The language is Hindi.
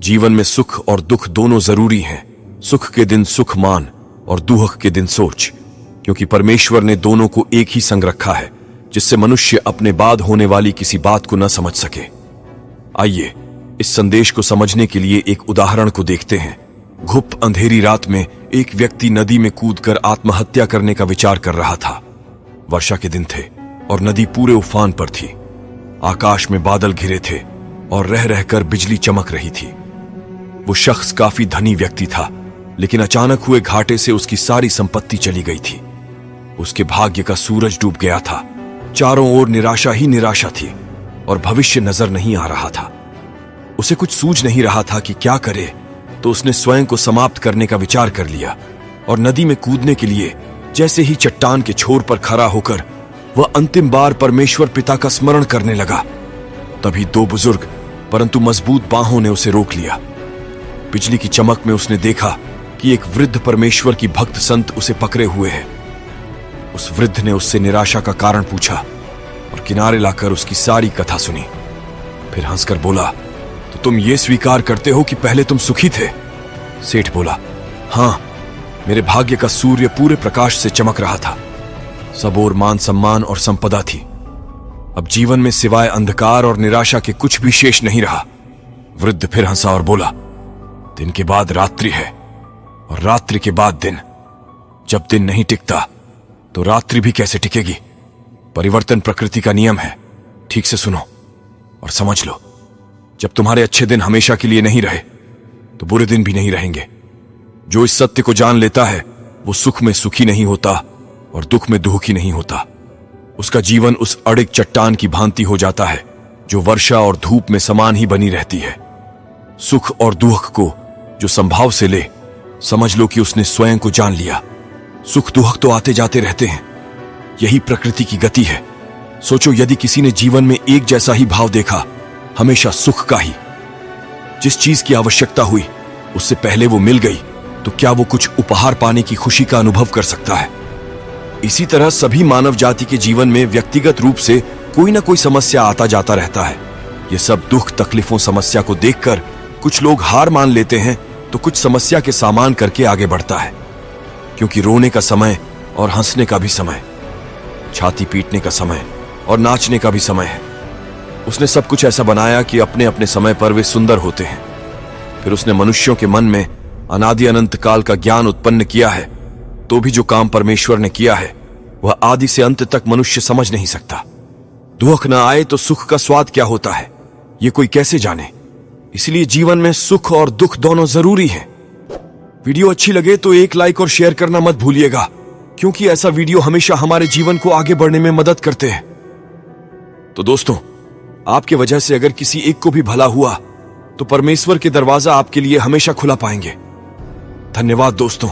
जीवन में सुख और दुख दोनों जरूरी हैं। सुख के दिन सुख मान और दुख के दिन सोच, क्योंकि परमेश्वर ने दोनों को एक ही संग रखा है, जिससे मनुष्य अपने बाद होने वाली किसी बात को न समझ सके। आइए इस संदेश को समझने के लिए एक उदाहरण को देखते हैं। घुप अंधेरी रात में एक व्यक्ति नदी में कूदकर आत्महत्या करने का विचार कर रहा था। वर्षा के दिन थे और नदी पूरे उफान पर थी। आकाश में बादल घिरे थे और रह रहकर बिजली चमक रही थी। वो शख्स काफी धनी व्यक्ति था, लेकिन अचानक हुए घाटे से उसकी सारी संपत्ति चली गई थी। उसके भाग्य का सूरज डूब गया था। चारों ओर निराशा ही निराशा थी और भविष्य नजर नहीं आ रहा था। उसे कुछ सूझ नहीं रहा था कि क्या करे, तो उसने स्वयं को समाप्त करने का विचार कर लिया और नदी में कूदने के लिए जैसे ही चट्टान के छोर पर खड़ा होकर वह अंतिम बार परमेश्वर पिता का स्मरण करने लगा, तभी दो बुजुर्ग परंतु मजबूत बाहों ने उसे रोक लिया। बिजली की चमक में उसने देखा कि एक वृद्ध परमेश्वर की भक्त संत उसे पकड़े हुए है। उस वृद्ध ने उससे निराशा का कारण पूछा और किनारे लाकर उसकी सारी कथा सुनी। फिर हंसकर बोला, तो तुम ये स्वीकार करते हो कि पहले तुम सुखी थे? सेठ बोला, हां, मेरे भाग्य का सूर्य पूरे प्रकाश से चमक रहा था। सब ओर मान सम्मान और संपदा थी। अब जीवन में सिवाय अंधकार और निराशा के कुछ भी शेष नहीं रहा। वृद्ध फिर हंसा और बोला, दिन के बाद रात्रि है और रात्रि के बाद दिन। जब दिन नहीं टिकता तो रात्रि भी कैसे टिकेगी? परिवर्तन प्रकृति का नियम है। ठीक से सुनो और समझ लो, जब तुम्हारे अच्छे दिन हमेशा के लिए नहीं रहे तो बुरे दिन भी नहीं रहेंगे। जो इस सत्य को जान लेता है वो सुख में सुखी नहीं होता और दुख में दुखी नहीं होता। उसका जीवन उस अड़िग चट्टान की भांति हो जाता है जो वर्षा और धूप में समान ही बनी रहती है। सुख और दुख को जो संभाव से ले, समझ लो कि उसने स्वयं को जान लिया। सुख दुख तो आते जाते रहते हैं, यही प्रकृति की गति है। सोचो, यदि किसी ने जीवन में एक जैसा ही भाव देखा, हमेशा सुख का ही, जिस चीज की आवश्यकता हुई उससे पहले वो मिल गई, तो क्या वो कुछ उपहार पाने की खुशी का अनुभव कर सकता है? इसी तरह सभी मानव जाति के जीवन में व्यक्तिगत रूप से कोई ना कोई समस्या आता जाता रहता है। ये सब दुख तकलीफों समस्या को देखकर कुछ लोग हार मान लेते हैं, तो कुछ समस्या के सामान करके आगे बढ़ता है। क्योंकि रोने का समय और हंसने का भी समय, छाती पीटने का समय और नाचने का भी समय है। उसने सब कुछ ऐसा बनाया कि अपने अपने समय पर वे सुंदर होते हैं। फिर उसने मनुष्यों के मन में अनादि अनंत काल का ज्ञान उत्पन्न किया है, तो भी जो काम परमेश्वर ने किया है वह आदि से अंत तक मनुष्य समझ नहीं सकता। दुख न आए तो सुख का स्वाद क्या होता है, ये कोई कैसे जाने? इसलिए जीवन में सुख और दुख दोनों जरूरी हैं। वीडियो अच्छी लगे तो एक लाइक और शेयर करना मत भूलिएगा, क्योंकि ऐसा वीडियो हमेशा हमारे जीवन को आगे बढ़ने में मदद करते हैं। तो दोस्तों, आपकी वजह से अगर किसी एक को भी भला हुआ तो परमेश्वर के दरवाजा आपके लिए हमेशा खुला पाएंगे। धन्यवाद दोस्तों।